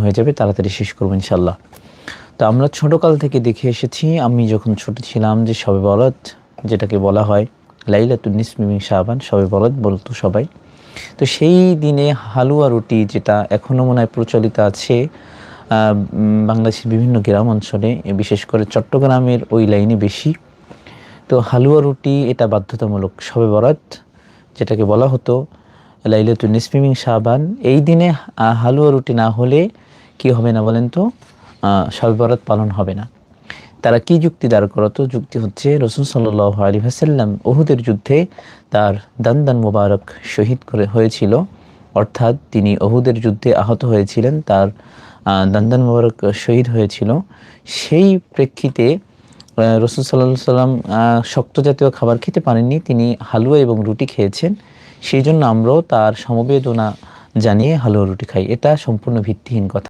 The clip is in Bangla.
হয়ে যাবে, তাড়াতাড়ি শেষ করবো ইনশাল্লাহ। তো আমরা ছোটকাল থেকে দেখে এসেছি, আমি যখন ছোট ছিলাম, যে শবে বরাত যেটাকে বলা হয় লাইলাতুন নিসফি মিন শাবান, শবে বরাত বলতো সবাই। তো সেই দিনে হালুয়া রুটি, যেটা এখনও মনে হয় প্রচলিত আছে বাংলাদেশের বিভিন্ন গ্রাম অঞ্চলে, বিশেষ করে চট্টগ্রামের ওই লাইনে বেশি। তো হালুয়া রুটি এটা বাধ্যতামূলক শবে বরাত, যেটাকে বলা হতো লাইলাতুন নিসফি মিন শাবান। এই দিনে হালুয়া রুটি না হলে কি হবে না বলেন তো? শবে বরাত পালন হবে না। তারা কি যুক্তি দাঁড় করাতো? যুক্তি হচ্ছে রাসূল সাল্লাল্লাহু আলাইহি ওয়াসাল্লাম উহুদের যুদ্ধে তার দান মোবারক শহীদ হয়েছিল, অর্থাৎ তিনি উহুদের যুদ্ধে আহত হয়েছিলেন, তার দান মোবারক শহীদ হয়েছিল। সেই প্রেক্ষিতে রাসূল সাল্লাল্লাহু আলাইহি সাল্লাম শক্ত জাতীয় খাবার খেতে পারেননি, তিনি হালুয়া এবং রুটি খেয়েছেন। সেই জন্য আমরাও তার সমবেদনা জানিয়ে হালুয়া রুটি খাই। এটা সম্পূর্ণ ভিত্তিহীন কথা।